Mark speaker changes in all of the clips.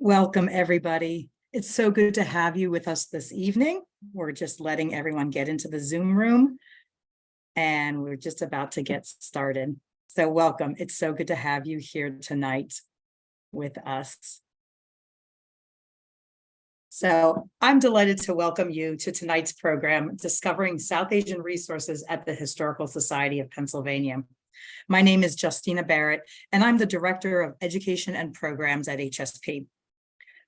Speaker 1: Welcome, everybody. It's so good to have you with us this evening. We're just letting everyone get into the Zoom room, and we're just about to get started. So welcome. It's so good to have you here tonight with us. So I'm delighted to welcome you to tonight's program, Discovering South Asian Resources at the Historical Society of Pennsylvania. My name is Justina Barrett, and I'm the Director of Education and Programs at HSP.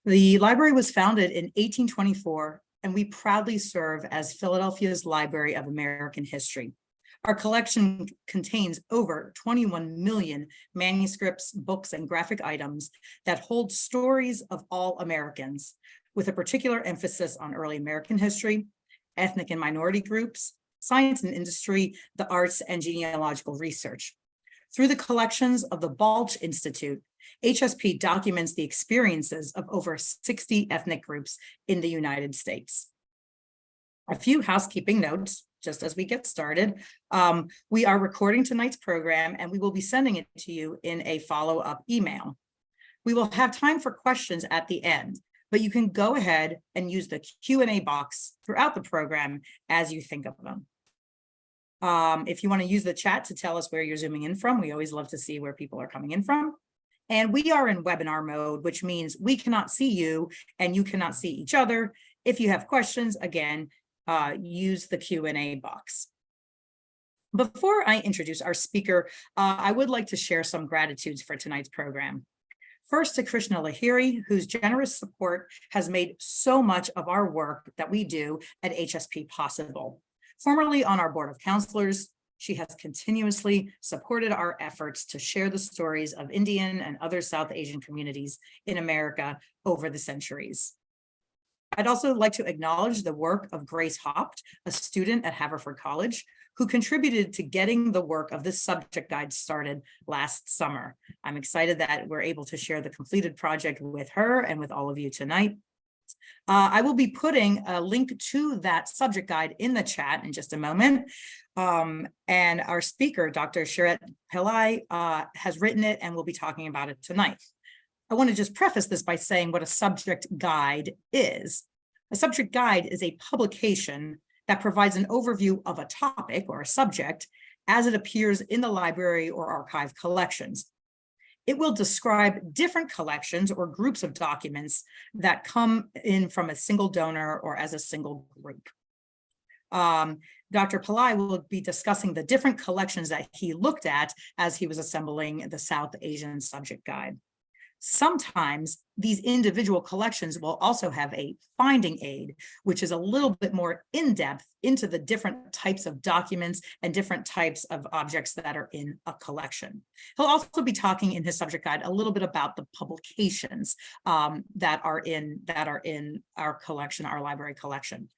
Speaker 1: The library was founded in 1824, and we proudly serve as Philadelphia's Library of American History. Our collection contains over 21 million manuscripts, books, and graphic items that hold stories of all Americans, with a particular emphasis on early American history, ethnic and minority groups, science and industry, the arts, and genealogical research. Through the collections of the Balch Institute, HSP documents the experiences of over 60 ethnic groups in the United States. A few housekeeping notes, just as we get started. We are recording tonight's program, and we will be sending it to you in a follow-up email. We will have time for questions at the end, but you can go ahead and use the Q&A box throughout the program as you think of them. If you want to use the chat to tell us where you're zooming in from, we always love to see where people are coming in from. And we are in webinar mode, which means we cannot see you and you cannot see each other. If you have questions, again, use the Q&A box. Before I introduce our speaker, I would like to share some gratitudes for tonight's program. First, to Krishna Lahiri, whose generous support has made so much of our work that we do at HSP possible. Formerly on our Board of Counselors, she has continuously supported our efforts to share the stories of Indian and other South Asian communities in America over the centuries. I'd also like to acknowledge the work of Grace Hopt, a student at Haverford College, who contributed to getting the work of this subject guide started last summer. I'm excited that we're able to share the completed project with her and with all of you tonight. I will be putting a link to that subject guide in the chat in just a moment. And our speaker, Dr. Sarath Pillai, has written it and will be talking about it tonight. I want to just preface this by saying what a subject guide is. A subject guide is a publication that provides an overview of a topic or a subject as it appears in the library or archive collections. It will describe different collections or groups of documents that come in from a single donor or as a single group. Dr. Pillai will be discussing the different collections that he looked at as he was assembling the South Asian Subject Guide. Sometimes these individual collections will also have a finding aid, which is a little bit more in-depth into the different types of documents and different types of objects that are in a collection. He'll also be talking in his subject guide a little bit about the publications that are in our collection, our library collection.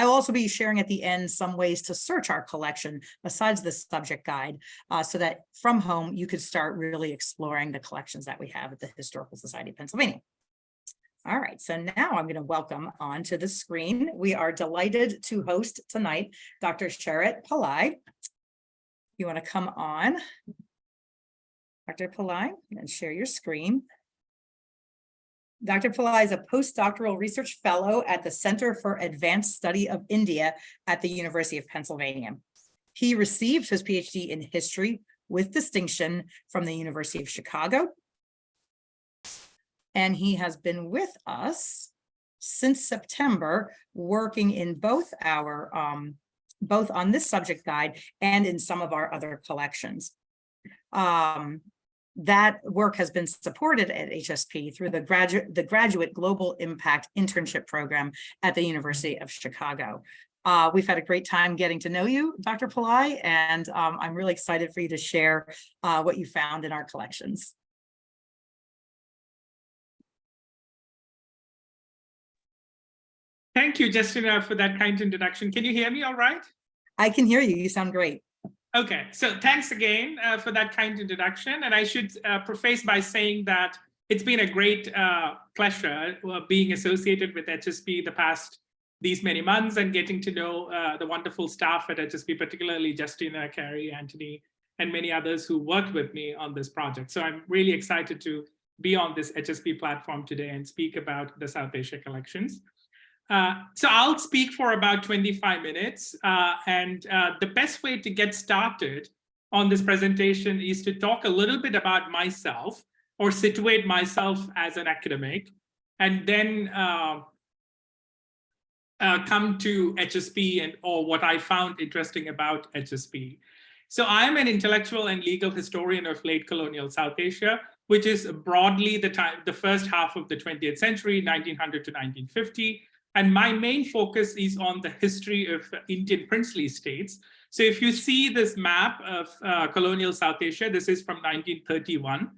Speaker 1: I'll also be sharing at the end some ways to search our collection besides the subject guide, so that from home you could start really exploring the collections that we have at the Historical Society of Pennsylvania. All right, so now I'm going to welcome onto the screen. We are delighted to host tonight Dr. Sarath Pillai. You want to come on, Dr. Pillai, and share your screen. Dr. Pillai is a postdoctoral research fellow at the Center for Advanced Study of India at the University of Pennsylvania. He received his PhD in history with distinction from the University of Chicago. And he has been with us since September, working in both on this subject guide and in some of our other collections. That work has been supported at HSP through the Graduate Global Impact Internship Program at the University of Chicago. We've had a great time getting to know you, Dr. Pillai, and I'm really excited for you to share what you found in our collections.
Speaker 2: Thank you, Justina, for that kind introduction. Can you hear me all right?
Speaker 1: I can hear you. You sound great.
Speaker 2: Okay, so thanks again for that kind introduction. And I should preface by saying that it's been a great pleasure being associated with HSP these many months and getting to know the wonderful staff at HSP, particularly Justina, Carrie, Anthony, and many others who worked with me on this project. So I'm really excited to be on this HSP platform today and speak about the South Asia collections. So I'll speak for about 25 minutes. And the best way to get started on this presentation is to talk a little bit about myself or situate myself as an academic, and then come to HSP or what I found interesting about HSP. So I'm an intellectual and legal historian of late colonial South Asia, which is broadly the first half of the 20th century, 1900 to 1950. And my main focus is on the history of Indian princely states. So if you see this map of colonial South Asia, this is from 1931.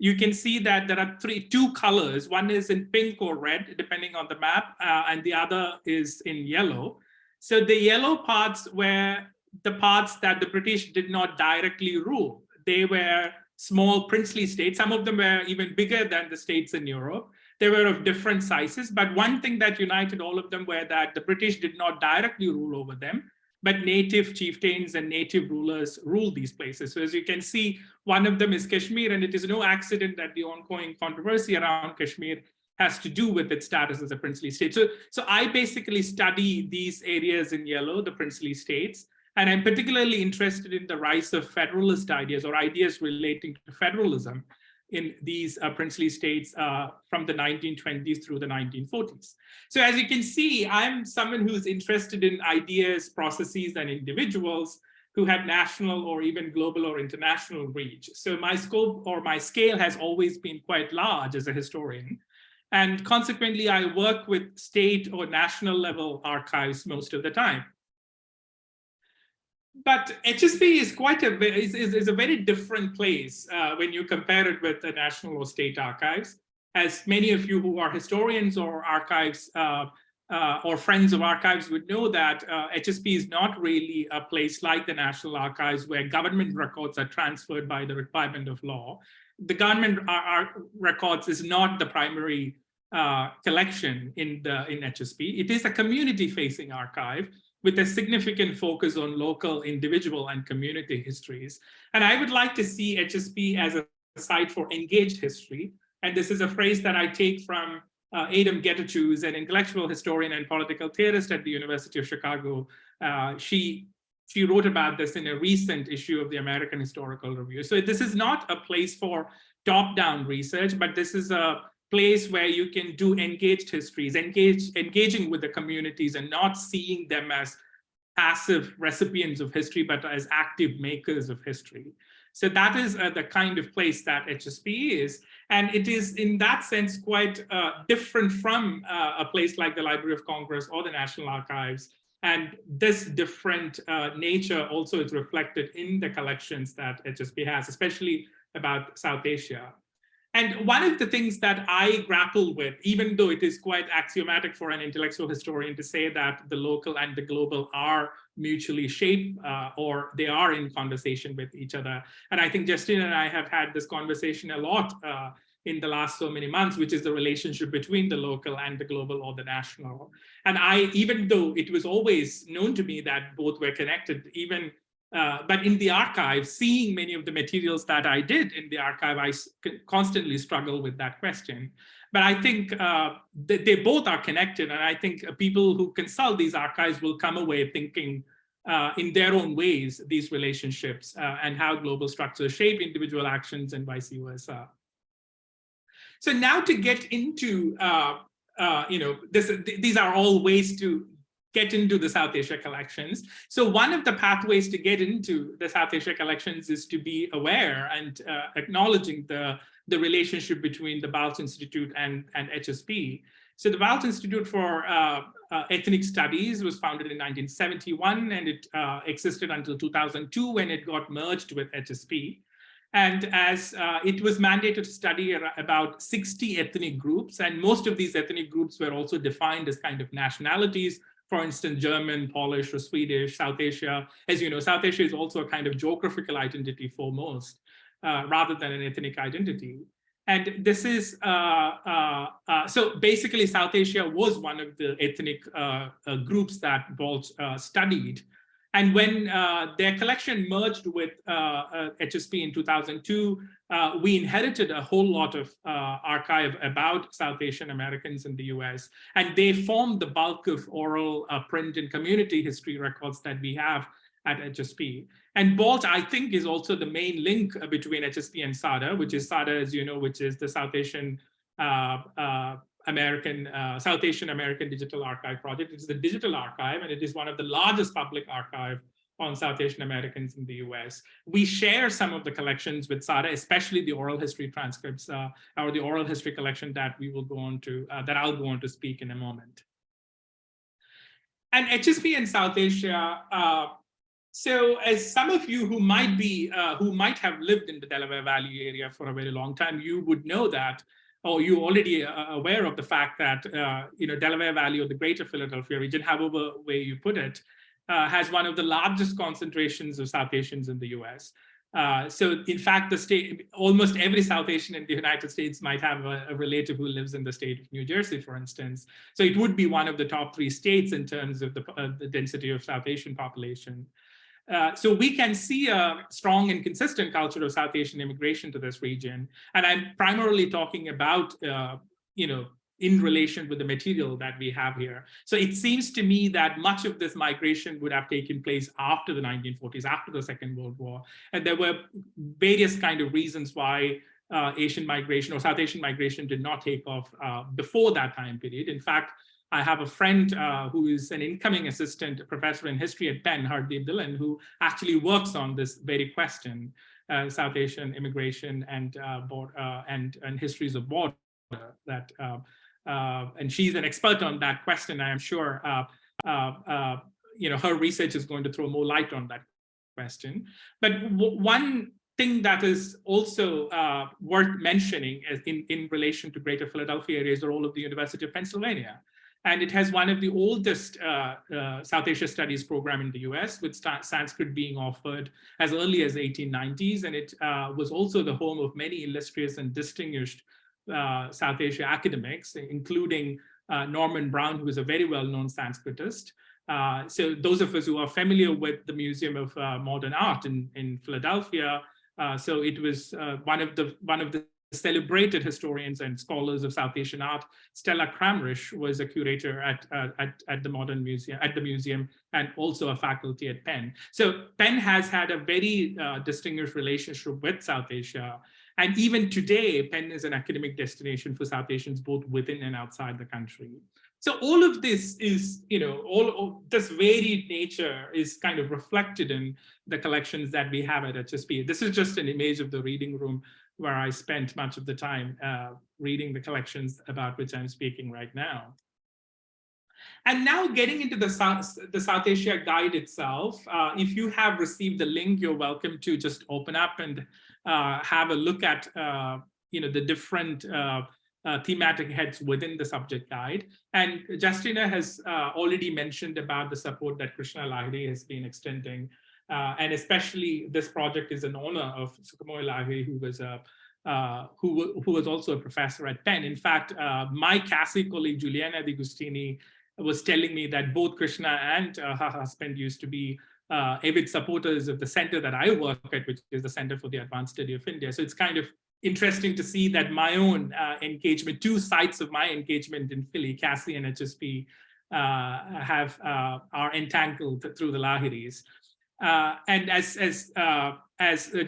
Speaker 2: You can see that there are two colors. One is in pink or red, depending on the map, and the other is in yellow. So the yellow parts were the parts that the British did not directly rule. They were small princely states. Some of them were even bigger than the states in Europe. They were of different sizes, but one thing that united all of them were that the British did not directly rule over them, but native chieftains and native rulers ruled these places. So as you can see, one of them is Kashmir, and it is no accident that the ongoing controversy around Kashmir has to do with its status as a princely state. So I basically study these areas in yellow, the princely states, and I'm particularly interested in the rise of federalist ideas or ideas relating to federalism in these princely states from the 1920s through the 1940s. So as you can see, I'm someone who's interested in ideas, processes, and individuals who have national or even global or international reach. So my scope or my scale has always been quite large as a historian. And consequently, I work with state or national level archives most of the time. But HSP is is a very different place when you compare it with the national or state archives. As many of you who are historians or archives or friends of archives would know that HSP is not really a place like the National Archives where government records are transferred by the requirement of law. The government records is not the primary collection in HSP. It is a community-facing archive with a significant focus on local, individual, and community histories. And I would like to see HSP as a site for engaged history. And this is a phrase that I take from Adam Getachus, who's an intellectual historian and political theorist at the University of Chicago. She wrote about this in a recent issue of the American Historical Review. So this is not a place for top-down research, but this is a place where you can do engaged histories, engaging with the communities and not seeing them as passive recipients of history, but as active makers of history. So that is the kind of place that HSP is. And it is in that sense quite different from a place like the Library of Congress or the National Archives. And this different nature also is reflected in the collections that HSP has, especially about South Asia. And one of the things that I grapple with, even though it is quite axiomatic for an intellectual historian to say that the local and the global are mutually shaped or they are in conversation with each other. And I think Justin and I have had this conversation a lot in the last so many months, which is the relationship between the local and the global or the national. And even though it was always known to me that both were connected, but in the archive, seeing many of the materials that I did in the archive, I constantly struggle with that question. But I think they both are connected. And I think people who consult these archives will come away thinking in their own ways, these relationships and how global structures shape individual actions and vice versa. So now to get into, these are all ways to get into the South Asia collections. So one of the pathways to get into the South Asia collections is to be aware and acknowledging the relationship between the Balch Institute and HSP. So the Balch Institute for Ethnic Studies was founded in 1971, and it existed until 2002 when it got merged with HSP. And as it was mandated to study about 60 ethnic groups, and most of these ethnic groups were also defined as kind of nationalities. For instance, German, Polish, or Swedish, South Asia. As you know, South Asia is also a kind of geographical identity for most, rather than an ethnic identity. And this is, so basically South Asia was one of the ethnic groups that Balch studied. And when their collection merged with HSP in 2002, we inherited a whole lot of archive about South Asian Americans in the US. And they formed the bulk of oral, print, and community history records that we have at HSP. And BALT, I think, is also the main link between HSP and SADA, which is SADA, as you know, which is the South Asian South Asian American Digital Archive Project. It's the digital archive, and it is one of the largest public archive on South Asian Americans in the US. We share some of the collections with SADA, especially the oral history transcripts or the oral history collection that we will go on to, that I'll go on to speak in a moment. And HSP in South Asia, so as some of you who might have lived in the Delaware Valley area for a very long time, you would know that, or you already aware of the fact that Delaware Valley or the Greater Philadelphia region, however way you put it, has one of the largest concentrations of South Asians in the US. So in fact, the state, almost every South Asian in the United States might have a relative who lives in the state of New Jersey, for instance. So it would be one of the top 3 states in terms of the density of South Asian population. So we can see a strong and consistent culture of South Asian immigration to this region. And I'm primarily talking about, in relation with the material that we have here. So it seems to me that much of this migration would have taken place after the 1940s, after the Second World War. And there were various kind of reasons why Asian migration or South Asian migration did not take off before that time period. In fact, I have a friend who is an incoming assistant professor in history at Penn, Hardeep Dhillon, who actually works on this very question, South Asian immigration and histories of border. And she's an expert on that question. I am sure her research is going to throw more light on that question. But one thing that is also worth mentioning in relation to Greater Philadelphia area is the role of the University of Pennsylvania. And it has one of the oldest South Asia Studies program in the US, with Sanskrit being offered as early as the 1890s. And it was also the home of many illustrious and distinguished South Asia academics, including Norman Brown, who is a very well-known Sanskritist. So those of us who are familiar with the Museum of Modern Art in Philadelphia, so it was one of the celebrated historians and scholars of South Asian art. Stella Kramrisch was a curator at the museum and also a faculty at Penn. So Penn has had a very distinguished relationship with South Asia. And even today, Penn is an academic destination for South Asians, both within and outside the country. So all of this is, all of this varied nature is kind of reflected in the collections that we have at HSP. This is just an image of the reading room where I spent much of the time reading the collections about which I'm speaking right now. And now getting into the South Asia Guide itself, if you have received the link, you're welcome to just open up and have a look at the different thematic heads within the subject guide. And Justina has already mentioned about the support that Krishna Lahiri has been extending. And especially this project is in honor of Sukamoy Lahiri, who was who was also a professor at Penn. In fact, my CASI colleague, Juliana Di Gustini, was telling me that both Krishna and her husband used to be avid supporters of the center that I work at, which is the Center for the Advanced Study of India. So it's kind of interesting to see that my own engagement, 2 sites of my engagement in Philly, CASI and HSP, are entangled through the Lahiris. And as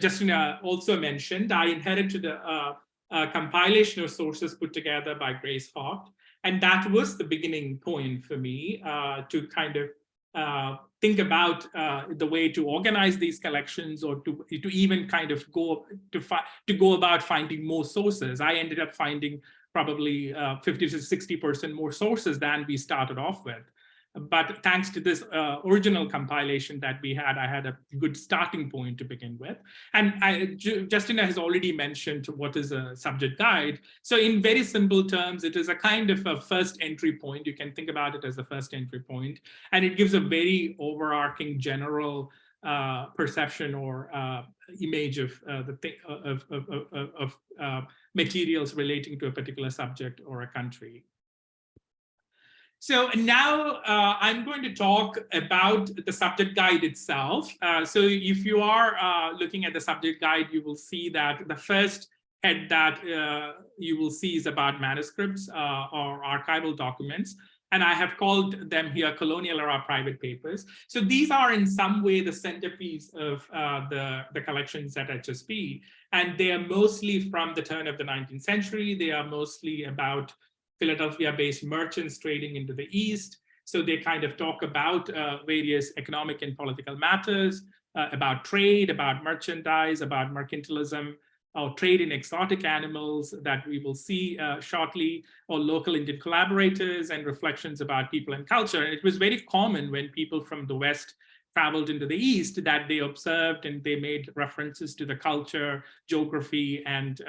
Speaker 2: Justina also mentioned, I inherited a compilation of sources put together by Grace Hawk. And that was the beginning point for me to kind of think about the way to organize these collections, or to even kind of go about finding more sources. I ended up finding probably 50 to 60% more sources than we started off with. But thanks to this original compilation that we had, I had a good starting point to begin with. And Justina has already mentioned what is a subject guide. So in very simple terms, it is a kind of a first entry point. You can think about it as the first entry point. And it gives a very overarching general perception or image of materials relating to a particular subject or a country. So now I'm going to talk about the subject guide itself. So if you are looking at the subject guide, you will see that the first head that you will see is about manuscripts or archival documents. And I have called them here colonial era private papers. So these are in some way the centerpiece of the collections at HSP. And they are mostly from the turn of the 19th century. They are mostly about Philadelphia-based merchants trading into the East. So they kind of talk about various economic and political matters, about trade, about merchandise, about mercantilism, or trade in exotic animals that we will see shortly, or local Indian collaborators, and reflections about people and culture. And it was very common when people from the West traveled into the East that they observed and they made references to the culture, geography, and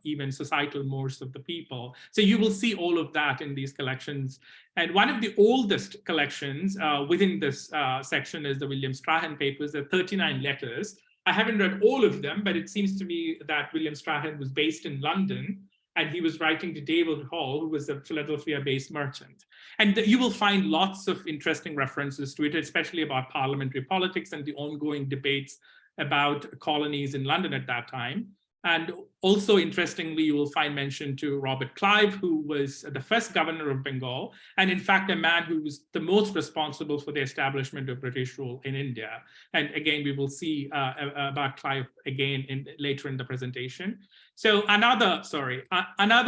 Speaker 2: even societal mores of the people. So you will see all of that in these collections. And one of the oldest collections within this section is the William Strahan papers. There are 39 letters. I haven't read all of them, but it seems to me that William Strahan was based in London, and he was writing to David Hall, who was a Philadelphia-based merchant. And you will find lots of interesting references to it, especially about parliamentary politics and the ongoing debates about colonies in London at that time. And also, interestingly, you will find mention to Robert Clive, who was the first governor of Bengal, and in fact, a man who was the most responsible for the establishment of British rule in India. And again, we will see about Clive again later in the presentation. So another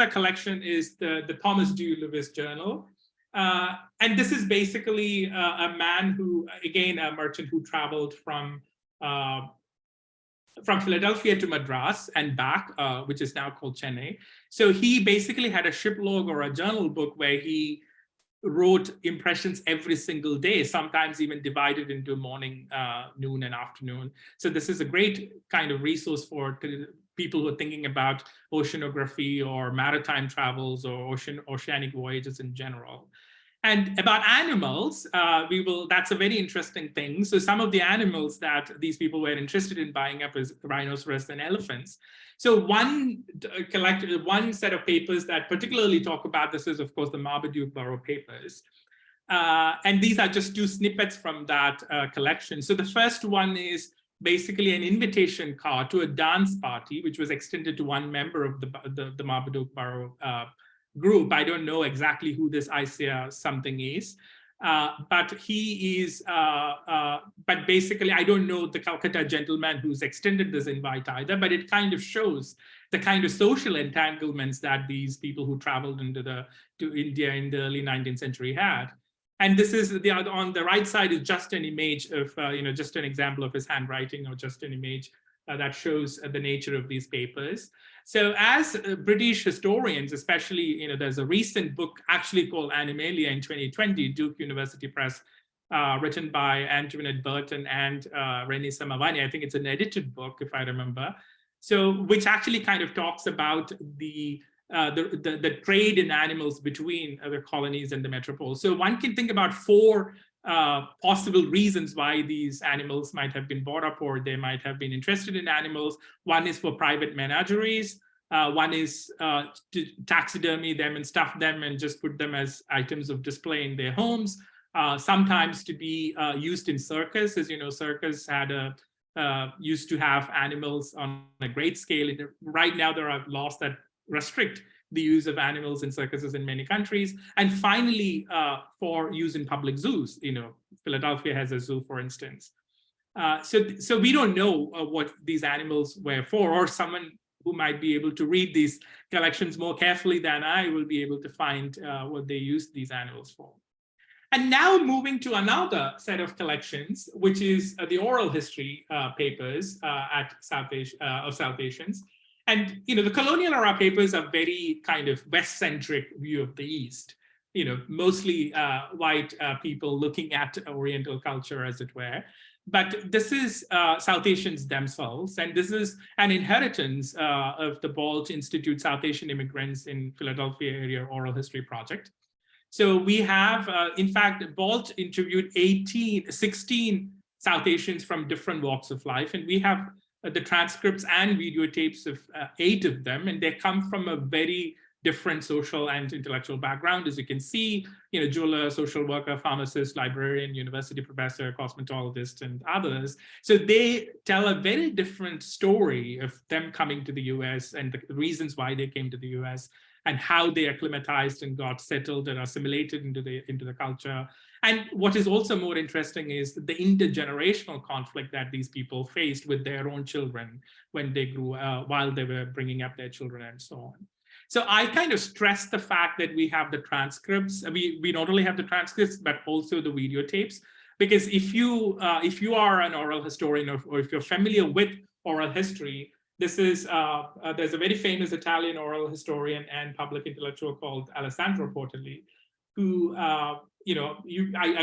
Speaker 2: collection is the Thomas D. Lewis Journal. And this is basically a man who, again, a merchant who traveled from Philadelphia to Madras and back, which is now called Chennai. So he basically had a ship log or a journal book where he wrote impressions every single day, sometimes even divided into morning, noon, and afternoon. So this is a great kind of resource for people who are thinking about oceanography or maritime travels or oceanic voyages in general. And about animals, that's a very interesting thing. So some of the animals that these people were interested in buying up is rhinoceros and elephants. So one set of papers that particularly talk about this is, of course, the Marmaduke Burrough papers. And these are just two snippets from that collection. So the first one is basically an invitation card to a dance party, which was extended to one member of the Marmaduke Burrough group. I don't know exactly who this Isaiah something is, but he is, but basically I don't know the Calcutta gentleman who's extended this invite either, but it kind of shows the kind of social entanglements that these people who traveled to India in the early 19th century had. And this is on the right side is just an image of, just an example of his handwriting, or just an image that shows the nature of these papers. So as British historians, especially, there's a recent book actually called Animalia in 2020, Duke University Press, written by Antoinette Burton and Renée Samavani. I think it's an edited book, if I remember. So, which actually kind of talks about the trade in animals between the colonies and the metropole. So one can think about four possible reasons why these animals might have been bought up, or they might have been interested in animals. One is for private menageries. One is to taxidermy them and stuff them and just put them as items of display in their homes. Sometimes to be used in circus. As you know, circus had used to have animals on a great scale. Right now, there are laws that restrict the use of animals in circuses in many countries. And finally, for use in public zoos. Philadelphia has a zoo, for instance. So we don't know what these animals were for, or someone who might be able to read these collections more carefully than I will be able to find what they used these animals for. And now moving to another set of collections, which is the oral history papers at South Asians. And the colonial era papers are very kind of West-centric view of the East. Mostly white people looking at Oriental culture, as it were. But this is South Asians themselves, and this is an inheritance of the Balch Institute South Asian Immigrants in Philadelphia Area Oral History Project. So we have, in fact, Balch interviewed 16 South Asians from different walks of life, and we have the transcripts and videotapes of 8 of them, and they come from a very different social and intellectual background. As you can see, jeweler, social worker, pharmacist, librarian, university professor, cosmetologist, and others. So they tell a very different story of them coming to the US and the reasons why they came to the US and how they acclimatized and got settled and assimilated into the culture. And what is also more interesting is the intergenerational conflict that these people faced with their own children when they grew while they were bringing up their children and so on. So I kind of stress the fact that we have the transcripts. We not only have the transcripts, but also the videotapes. Because if you are an oral historian or if you're familiar with oral history, this is there's a very famous Italian oral historian and public intellectual called Alessandro Portelli, who I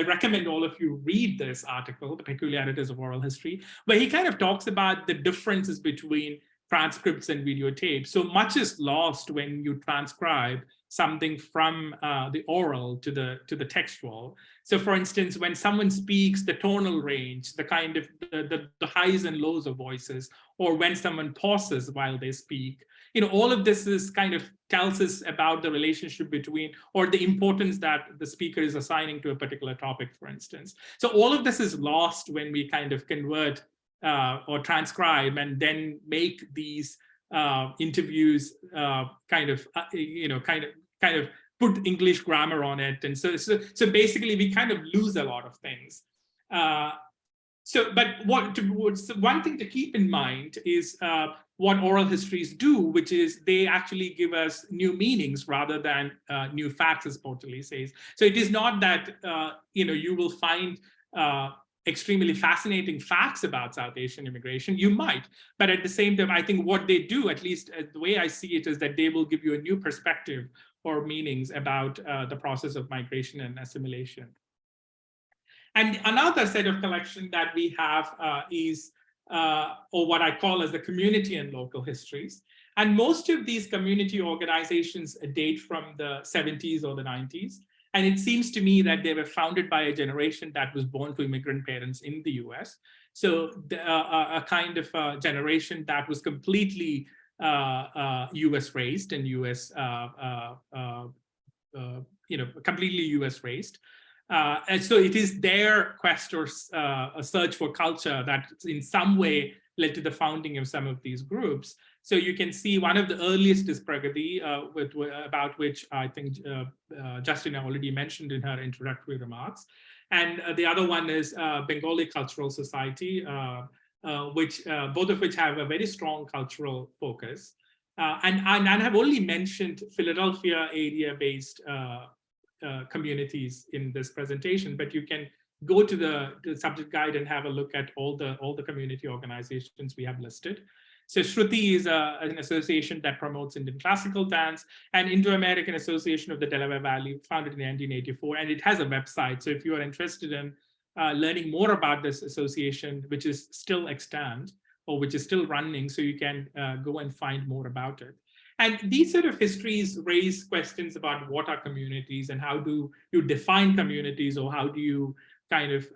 Speaker 2: recommend all of you read this article, The Peculiarities of Oral History, where he kind of talks about the differences between transcripts and videotapes. So much is lost when you transcribe something from the oral to the textual. So for instance, when someone speaks, the tonal range, the kind of the highs and lows of voices, or when someone pauses while they speak, all of this is kind of tells us about the relationship between, or the importance that the speaker is assigning to a particular topic, for instance. So all of this is lost when we kind of convert or transcribe and then make these interviews kind of put English grammar on it. And so basically we kind of lose a lot of things. But one thing to keep in mind is what oral histories do, which is they actually give us new meanings rather than new facts, as Portelli says. So it is not that you will find extremely fascinating facts about South Asian immigration. You might, but at the same time, I think what they do, at least the way I see it, is that they will give you a new perspective or meanings about the process of migration and assimilation. And another set of collection that we have is, or what I call as the community and local histories. And most of these community organizations date from the 70s or the 90s. And it seems to me that they were founded by a generation that was born to immigrant parents in the US. So a kind of generation that was completely US raised and US, completely US raised. And so it is their quest or a search for culture that in some way led to the founding of some of these groups. So you can see one of the earliest is Pragati, about which I think Justina already mentioned in her introductory remarks. And the other one is Bengali Cultural Society, which both of which have a very strong cultural focus. And I have only mentioned Philadelphia area-based communities in this presentation, but you can go to the subject guide and have a look at all the community organizations we have listed. So Shruti is an association that promotes Indian classical dance, and Indo-American Association of the Delaware Valley, founded in 1984, and it has a website. So if you are interested in learning more about this association, which is still extant or which is still running, so you can go and find more about it. And these sort of histories raise questions about what are communities and how do you define communities, or how do you kind of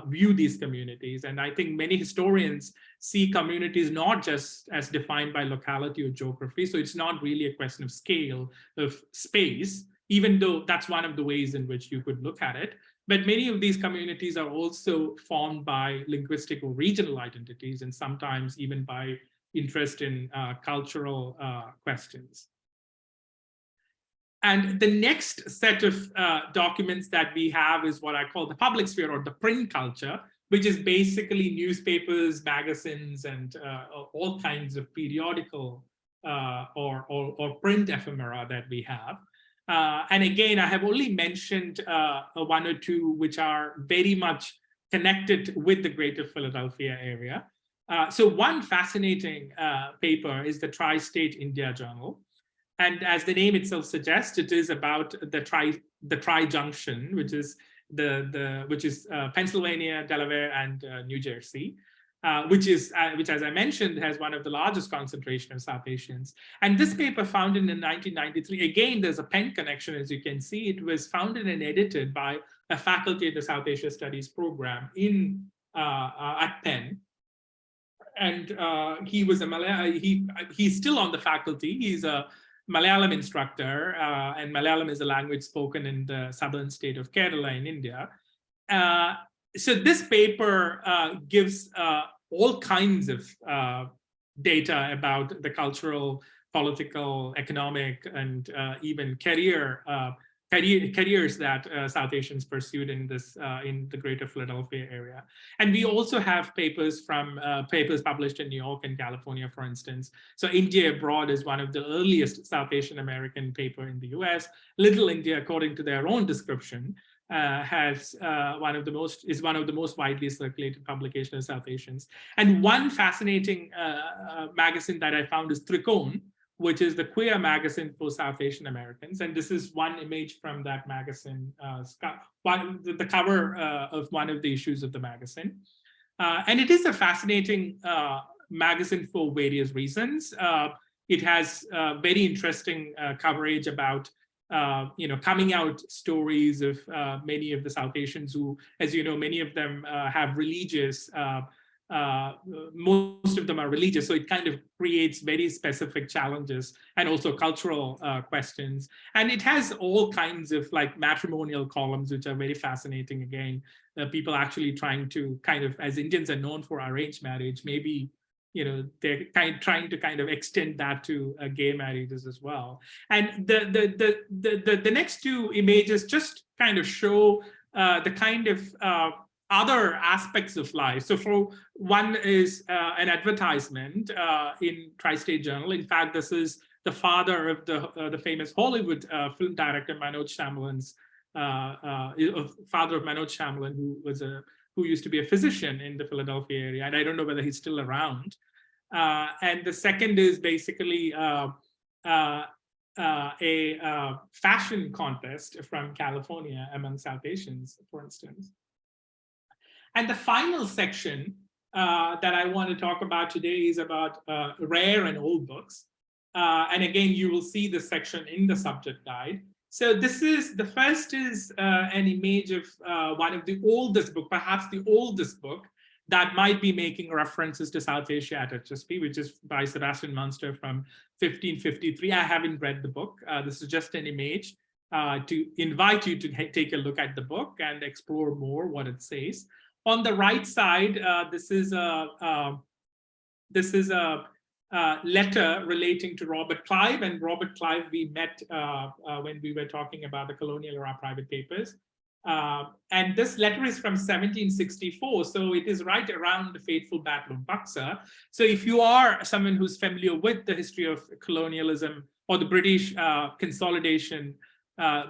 Speaker 2: view these communities. And I think many historians see communities not just as defined by locality or geography. So it's not really a question of scale, of space, even though that's one of the ways in which you could look at it. But many of these communities are also formed by linguistic or regional identities, and sometimes even by interest in cultural questions. And the next set of documents that we have is what I call the public sphere, or the print culture, which is basically newspapers, magazines, and all kinds of periodical or print ephemera that we have. And again, I have only mentioned one or two which are very much connected with the greater Philadelphia area. So one fascinating paper is the Tri-State India Journal. And as the name itself suggests, it is about the tri-junction, which is Pennsylvania, Delaware, and New Jersey, which as I mentioned, has one of the largest concentration of South Asians. And this paper, founded in 1993, again, there's a Penn connection, as you can see. It was founded and edited by a faculty at the South Asia Studies program at Penn. And he was a Malay. He's still on the faculty. He's a Malayalam instructor, and Malayalam is a language spoken in the southern state of Kerala in India. So this paper gives all kinds of data about the cultural, political, economic, and even careers that South Asians pursued in the Greater Philadelphia area. And we also have papers from papers published in New York and California, for instance. So India Abroad is one of the earliest South Asian American paper in the US. Little India, according to their own description, is one of the most widely circulated publications of South Asians. And one fascinating magazine that I found is Trikon, which is the queer magazine for South Asian Americans. And this is one image from that magazine, the cover of one of the issues of the magazine. And it is a fascinating magazine for various reasons. It has very interesting coverage about coming out stories of many of the South Asians who, as you know, many of them have religious, most of them are religious, so it kind of creates very specific challenges and also cultural questions. And it has all kinds of like matrimonial columns, which are very fascinating. Again, people actually trying to kind of, as Indians are known for arranged marriage, maybe they're trying to kind of extend that to gay marriages as well. And the next two images just kind of show the kind of other aspects of life. So for one is an advertisement in Tri-State Journal. In fact, this is the father of the famous Hollywood film director Manoj Shyamalan's father of Manoj Shyamalan, who used to be a physician in the Philadelphia area, and I don't know whether he's still around. And the second is basically a fashion contest from California among South Asians, for instance. And the final section that I want to talk about today is about rare and old books. And again, you will see this section in the subject guide. So the first is an image of one of the oldest book, perhaps the oldest book that might be making references to South Asia at HSP, which is by Sebastian Munster from 1553. I haven't read the book. This is just an image to invite you to take a look at the book and explore more what it says. On the right side, this is a letter relating to Robert Clive, and Robert Clive we met when we were talking about the colonial era private papers. And this letter is from 1764, so it is right around the fateful Battle of Buxar. So if you are someone who's familiar with the history of colonialism or the British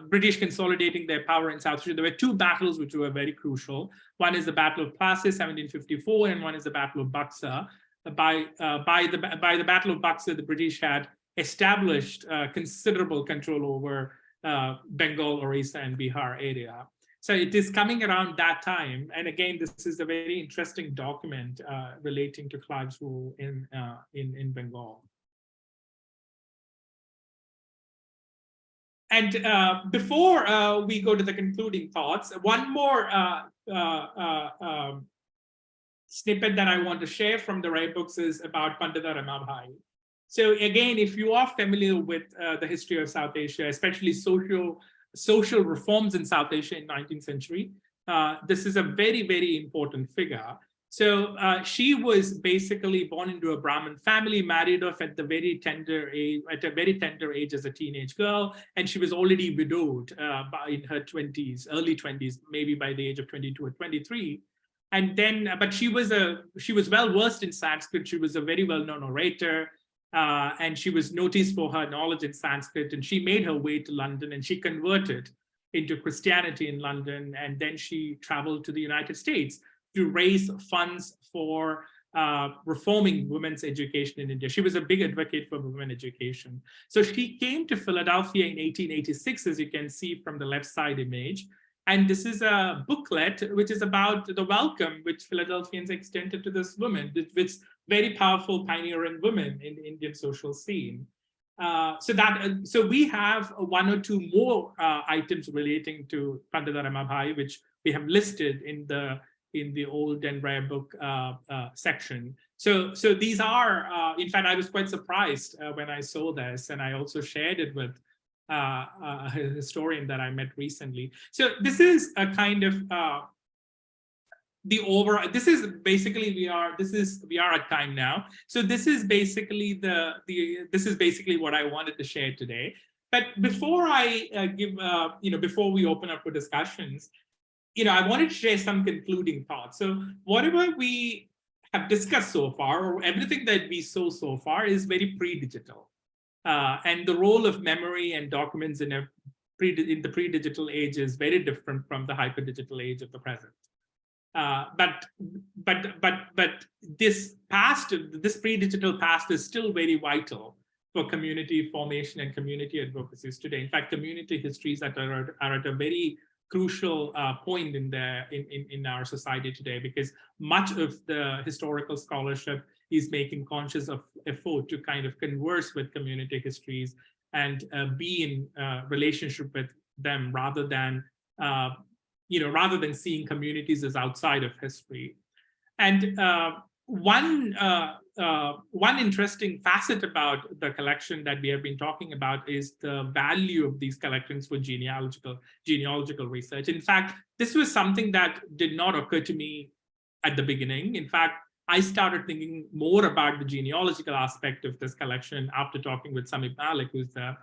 Speaker 2: British consolidating their power in South Asia, there were two battles which were very crucial. One is the Battle of Plassey, 1754, and one is the Battle of Buxar. By the Battle of Buxar, the British had established considerable control over Bengal, Orissa, and Bihar area. So it is coming around that time. And again, this is a very interesting document relating to Clive's rule in Bengal. And before we go to the concluding thoughts, one more snippet that I want to share from the rare books is about Pandita Ramabhai. So again, if you are familiar with the history of South Asia, especially social reforms in South Asia in 19th century, this is a very, very important figure. So she was basically born into a Brahmin family, married off at a very tender age as a teenage girl, and she was already widowed in her 20s, early 20s, maybe by the age of 22 or 23. And then, but she was well versed in Sanskrit. She was a very well-known orator, and she was noticed for her knowledge in Sanskrit. And she made her way to London, and she converted into Christianity in London. And then she traveled to the United States to raise funds for reforming women's education in India. She was a big advocate for women education. So she came to Philadelphia in 1886, as you can see from the left side image. And this is a booklet which is about the welcome which Philadelphians extended to this woman, which very powerful pioneering women in the Indian social scene. So we have one or two more items relating to Pandita Ramabhai, which we have listed in the old and rare book section. So these are, in fact, I was quite surprised when I saw this, and I also shared it with a historian that I met recently. So this is a kind of this is basically we are at time now. So this is basically what I wanted to share today. But before I before we open up for discussions, I wanted to share some concluding thoughts. So whatever we have discussed so far, or everything that we saw so far, is very pre-digital. And the role of memory and documents in the pre-digital age is very different from the hyper-digital age of the present. But this pre-digital past is still very vital for community formation and community advocacies today. In fact, community histories are at a very crucial point in our society today, because much of the historical scholarship is making conscious effort to kind of converse with community histories and be in relationship with them, rather than seeing communities as outside of history. And one interesting facet about the collection that we have been talking about is the value of these collections for genealogical research. In fact, this was something that did not occur to me at the beginning. In fact, I started thinking more about the genealogical aspect of this collection after talking with Samit Malik, who's the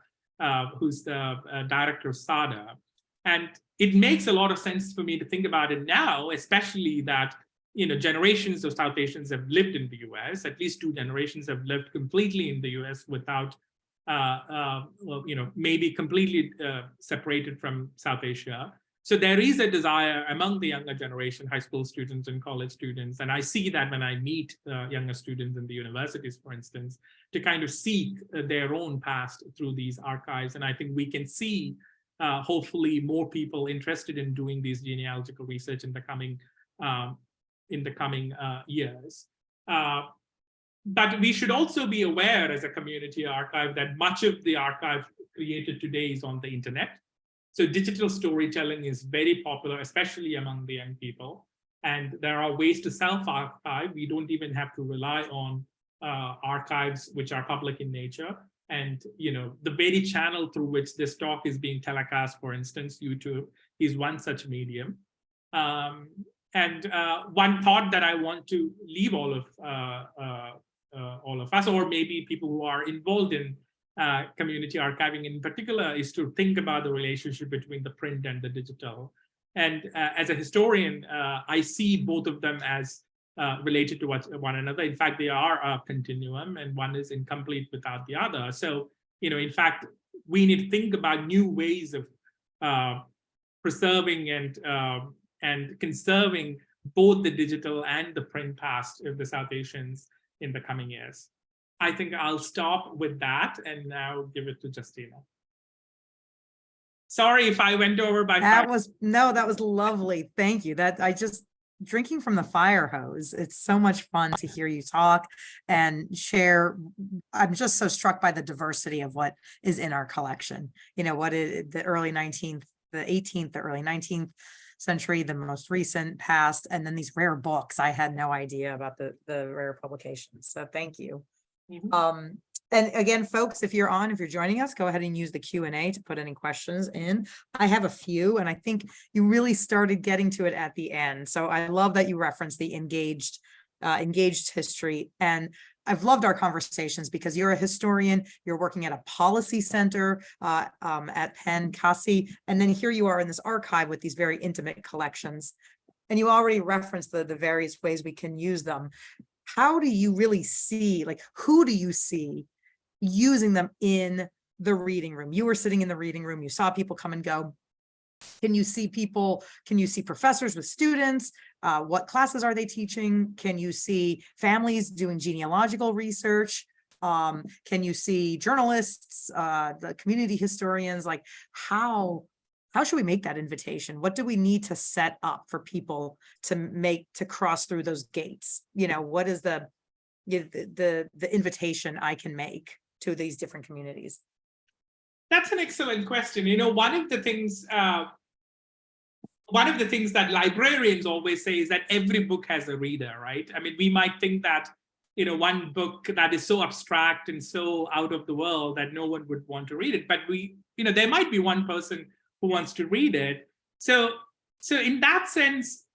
Speaker 2: director of SADA. And it makes a lot of sense for me to think about it now, especially that generations of South Asians have lived in the US. At least 2 generations have lived completely in the US without, maybe completely separated from South Asia. So there is a desire among the younger generation, high school students and college students, and I see that when I meet younger students in the universities, for instance, to kind of seek their own past through these archives. And I think we can see, hopefully, more people interested in doing these genealogical research in the coming years. But we should also be aware as a community archive that much of the archive created today is on the internet. So digital storytelling is very popular, especially among the young people. And there are ways to self-archive. We don't even have to rely on archives which are public in nature. And the very channel through which this talk is being telecast, for instance, YouTube, is one such medium. And one thought that I want to leave all of us, or maybe people who are involved in community archiving in particular, is to think about the relationship between the print and the digital. And as a historian, I see both of them as related to one another. In fact, they are a continuum, and one is incomplete without the other. So, in fact, we need to think about new ways of preserving and conserving both the digital and the print past of the South Asians in the coming years. I think I'll stop with that and now give it to Justina. Sorry if I went over by
Speaker 1: that was lovely. Thank you. Drinking from the fire hose. It's so much fun to hear you talk and share. I'm just so struck by the diversity of what is in our collection. What is the early 19th, the 18th, the early 19th century, the most recent past, and then these rare books. I had no idea about the rare publications. So thank you. Mm-hmm. And again, folks, if you're joining us, go ahead and use the Q&A to put any questions in. I have a few, and I think you really started getting to it at the end. So I love that you referenced the engaged history. And I've loved our conversations because you're a historian, you're working at a policy center at Penn, Kasi, and then here you are in this archive with these very intimate collections. And you already referenced the various ways we can use them. How do you really see, who do you see using them in the reading room? You were sitting in the reading room, you saw people come and go. Can you see professors with students? What classes are they teaching? Can you see families doing genealogical research? Can you see journalists, the community historians? How should we make that invitation? What do we need to set up for people to cross through those gates? What is the invitation I can make to these different communities?
Speaker 2: That's an excellent question. One of the things that librarians always say is that every book has a reader, right? I mean, we might think that one book that is so abstract and so out of the world that no one would want to read it. But there might be one person who wants to read it. So in that sense,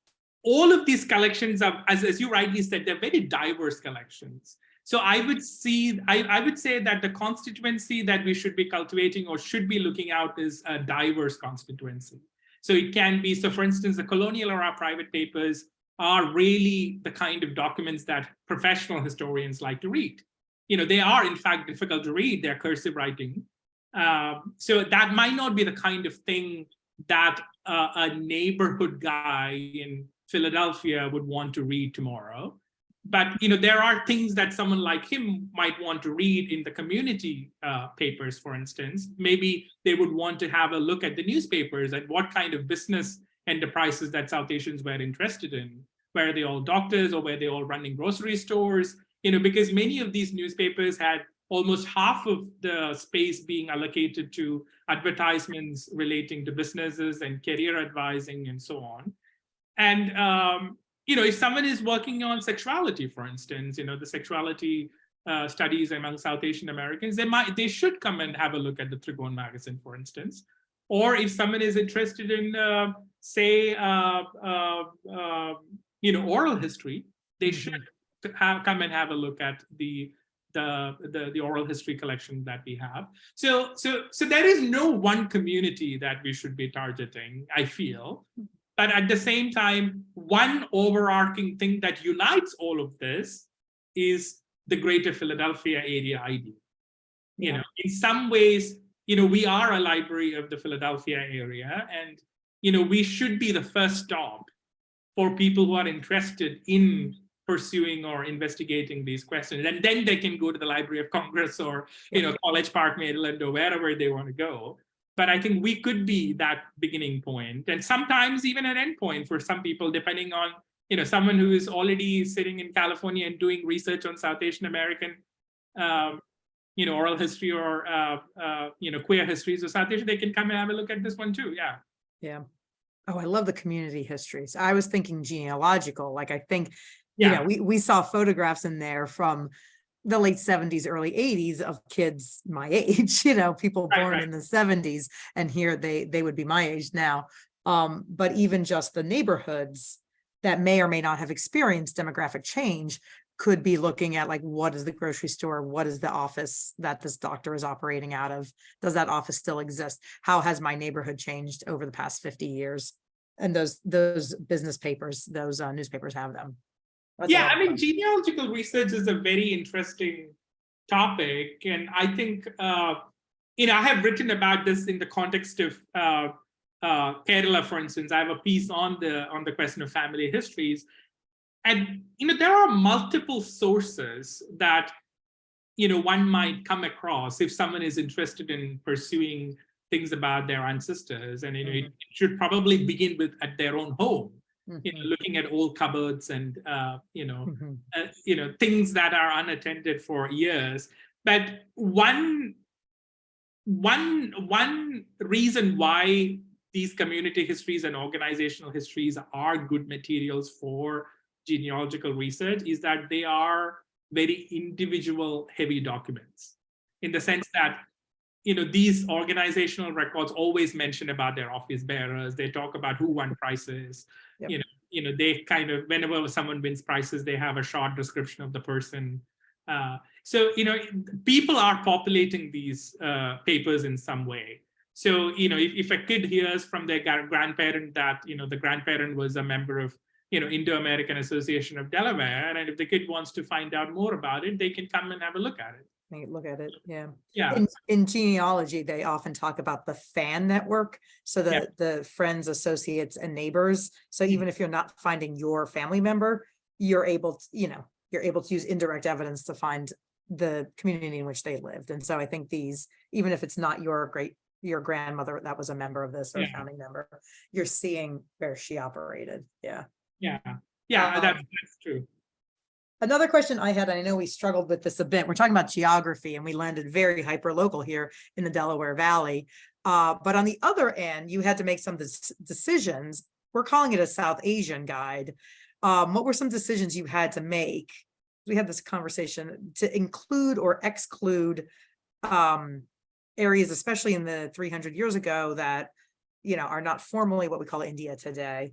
Speaker 2: all of these collections are, as you rightly said, they're very diverse collections. So I would say that the constituency that we should be cultivating or should be looking out is a diverse constituency. So it can be, so for instance, the colonial era private papers are really the kind of documents that professional historians like to read. They are in fact difficult to read, they're cursive writing. So that might not be the kind of thing that a neighborhood guy in Philadelphia would want to read tomorrow. But there are things that someone like him might want to read in the community papers, for instance. Maybe they would want to have a look at the newspapers and what kind of business enterprises that South Asians were interested in. Were they all doctors, or were they all running grocery stores? Because many of these newspapers had almost half of the space being allocated to advertisements relating to businesses and career advising and so on. And if someone is working on sexuality, for instance, the sexuality studies among South Asian Americans, they should come and have a look at the Trigon magazine, for instance. Or if someone is interested in, say, oral history, they should come and have a look at the oral history collection that we have. So there is no one community that we should be targeting, I feel. But at the same time, one overarching thing that unites all of this is the greater Philadelphia area idea. In some ways, we are a library of the Philadelphia area, and we should be the first stop for people who are interested in pursuing or investigating these questions. And then they can go to the Library of Congress or College Park, Maryland, or wherever they want to go. But I think we could be that beginning point, and sometimes even an end point for some people, depending on someone who is already sitting in California and doing research on South Asian American oral history or queer histories of South Asia. They can come and have a look at this one too.
Speaker 1: Yeah. Oh, I love the community histories. I was thinking genealogical. Like, I think we saw photographs in there from the late 70s, early 80s of kids my age, people born in the 70s, and here they would be my age now. But even just the neighborhoods that may or may not have experienced demographic change could be looking at, like, what is the grocery store? What is the office that this doctor is operating out of? Does that office still exist? How has my neighborhood changed over the past 50 years? And those business papers, those newspapers have them. That's
Speaker 2: genealogical research is a very interesting topic. And I think, I have written about this in the context of Kerala, for instance. I have a piece on the question of family histories. And, there are multiple sources that, one might come across if someone is interested in pursuing things about their ancestors. And, it should probably begin at their own home. Looking at old cupboards and things that are unattended for years. But one reason why these community histories and organizational histories are good materials for genealogical research is that they are very individual heavy documents, in the sense that these organizational records always mention about their office bearers. They talk about who won prizes. Yep. They kind of, whenever someone wins prizes, they have a short description of the person. So people are populating these papers in some way. So if a kid hears from their grandparent that the grandparent was a member of Indo-American Association of Delaware, and if the kid wants to find out more about it, they can come and have a look at it.
Speaker 1: Yeah. In genealogy, they often talk about the fan network. So the friends, associates, and neighbors. So even if you're not finding your family member, you're able to use indirect evidence to find the community in which they lived. And so I think these, even if it's not your grandmother that was a member of this or a founding member, you're seeing where she operated. That's
Speaker 2: true.
Speaker 1: Another question I had, and I know we struggled with this a bit, we're talking about geography, and we landed very hyper-local here in the Delaware Valley. But on the other end, you had to make some decisions. We're calling it a South Asian guide. What were some decisions you had to make we had this conversation to include or exclude areas, especially in the 300 years ago, that, you know, are not formally what we call India today.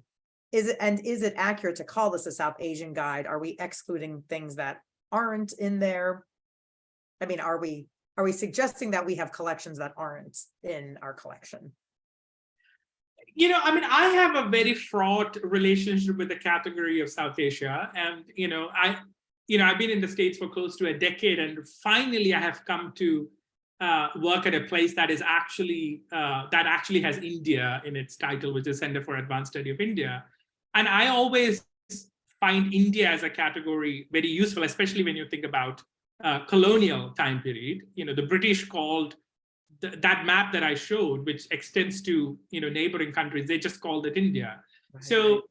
Speaker 1: Is it accurate to call this a South Asian guide? Are we excluding things that aren't in there? I mean, are we suggesting that we have collections that aren't in our collection?
Speaker 2: You know, I mean, I have a very fraught relationship with the category of South Asia, and I've been in the States for close to a decade, and finally I have come to work at a place that is actually has India in its title, which is Center for Advanced Study of India. And I always find India as a category very useful, especially when you think about colonial time period. You know, the British called that map that I showed, which extends to, you know, neighboring countries, they just called it India. Right. So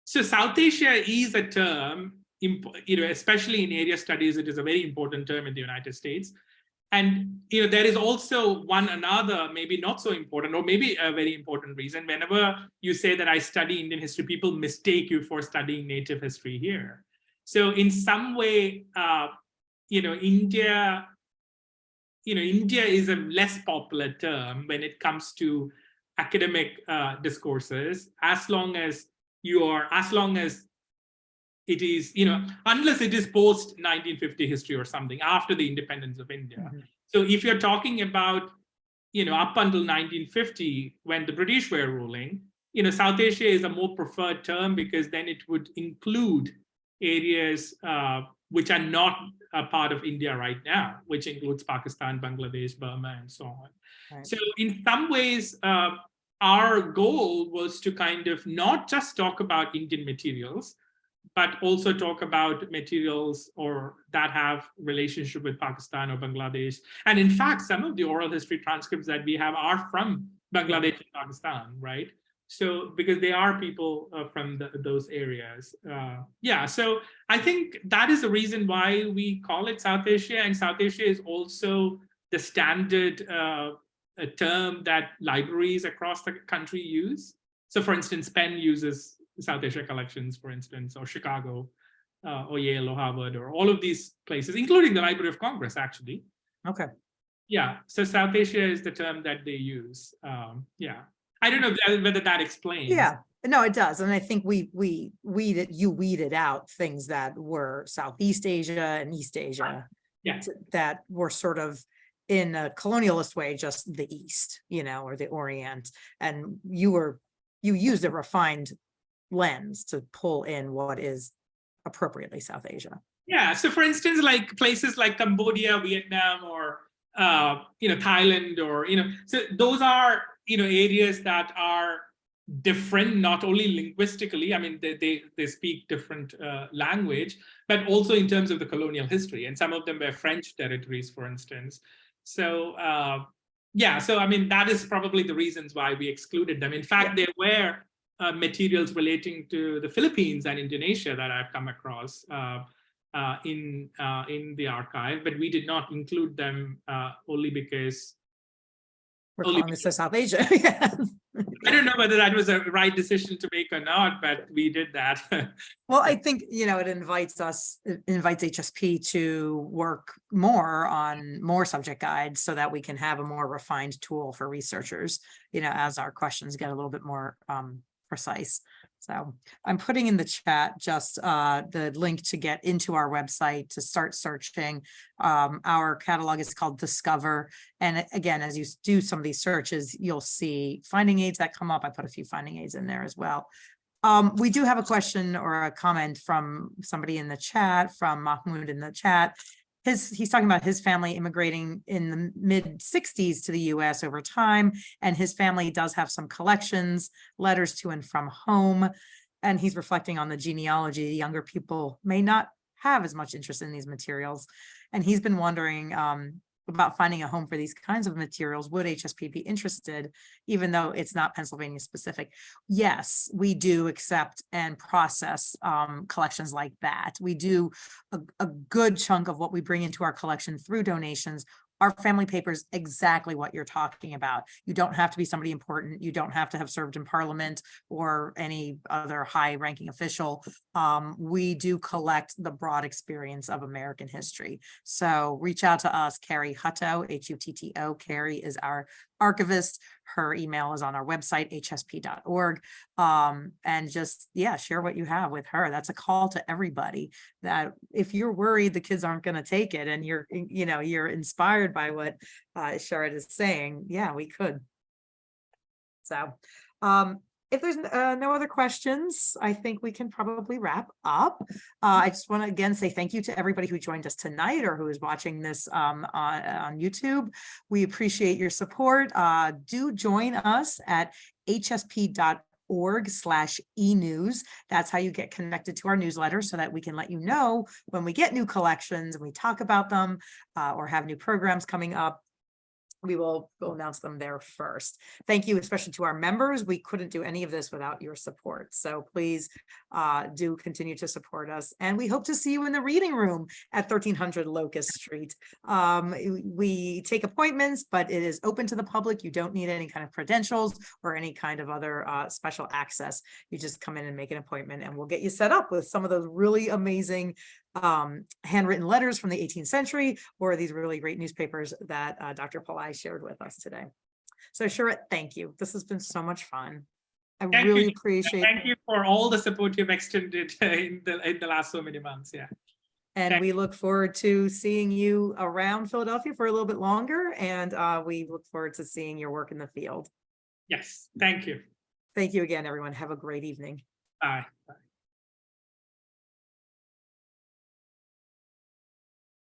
Speaker 2: South Asia is a term, you know, especially in area studies, it is a very important term in the United States. And, you know, there is also another, maybe not so important, or maybe a very important reason. Whenever you say that I study Indian history, people mistake you for studying native history here. So in some way, India is a less popular term when it comes to academic discourses, as long as it is, you know, unless it is post 1950 history or something, after the independence of India. Mm-hmm. So if you're talking about, you know, up until 1950, when the British were ruling, you know, South Asia is a more preferred term, because then it would include areas which are not a part of India right now, which includes Pakistan, Bangladesh, Burma, and so on. Right. So in some ways, our goal was to kind of not just talk about Indian materials, but also talk about materials that have relationship with Pakistan or Bangladesh. And in fact, some of the oral history transcripts that we have are from Bangladesh and Pakistan, right? So because they are people from those areas. So I think that is the reason why we call it South Asia. And South Asia is also the standard term that libraries across the country use. So for instance, Penn uses South Asia collections, for instance, or Chicago, or Yale, or Harvard, or all of these places, including the Library of Congress, actually.
Speaker 1: Okay.
Speaker 2: Yeah, so South Asia is the term that they use. I don't know whether that explains.
Speaker 1: Yeah, no, it does. And I think you weeded out things that were Southeast Asia and East Asia, that were sort of, in a colonialist way, just the East, you know, or the Orient. And you used a refined lens to pull in what is appropriately South Asia.
Speaker 2: Yeah, so for instance, like places like Cambodia, Vietnam, or Thailand, or so those are areas that are different, not only linguistically. I mean, they speak different language, but also in terms of the colonial history, and some of them were French territories, for instance. So so I mean, that is probably the reasons why we excluded them. In fact, there were materials relating to the Philippines and Indonesia that I've come across in the archive, but we did not include them only because
Speaker 1: we're calling this South Asia.
Speaker 2: I don't know whether that was a right decision to make or not, but we did that.
Speaker 1: Well, I think it invites HSP to work more on more subject guides, so that we can have a more refined tool for researchers, as our questions get a little bit more precise. So I'm putting in the chat just the link to get into our website to start searching. Our catalog is called Discover. And again, as you do some of these searches, you'll see finding aids that come up. I put a few finding aids in there as well. We do have a question or a comment from somebody in the chat, from Mahmoud in the chat. He's talking about his family immigrating in the mid-60s to the US over time, and his family does have some collections, letters to and from home, and he's reflecting on the genealogy. Younger people may not have as much interest in these materials, and he's been wondering about finding a home for these kinds of materials. Would HSP be interested, even though it's not Pennsylvania specific? Yes, we do accept and process collections like that. We do a good chunk of what we bring into our collection through donations, our family papers exactly what you're talking about. You don't have to be somebody important. You don't have to have served in Parliament or any other high-ranking official. We do collect the broad experience of American history. So reach out to us, Carrie Hutto, Hutto. Carrie is our archivist. Her email is on our website, hsp.org. And just, yeah, share what you have with her. That's a call to everybody, that if you're worried the kids aren't going to take it and you're, you know, you're inspired by what Sarath is saying, yeah, we could. So, if there's no other questions, I think we can probably wrap up. I just want to again say thank you to everybody who joined us tonight or who is watching this on YouTube. We appreciate your support. Do join us at hsp.org/e-news. That's how you get connected to our newsletter, so that we can let you know when we get new collections and we talk about them or have new programs coming up. We'll announce them there first. Thank you, especially to our members. We couldn't do any of this without your support. So please do continue to support us. And we hope to see you in the reading room at 1300 Locust Street. We take appointments, but it is open to the public. You don't need any kind of credentials or any kind of other special access. You just come in and make an appointment and we'll get you set up with some of those really amazing handwritten letters from the 18th century, or these really great newspapers that Dr. Pillai shared with us today. So Sarath, thank you. This has been so much fun.
Speaker 2: Thank
Speaker 1: really
Speaker 2: you.
Speaker 1: appreciate
Speaker 2: Thank you for all the support you've extended in the last so many months. Yeah.
Speaker 1: And we look forward to seeing you around Philadelphia for a little bit longer. And we look forward to seeing your work in the field.
Speaker 2: Yes. Thank you.
Speaker 1: Thank you again, everyone. Have a great evening.
Speaker 2: Bye. Bye.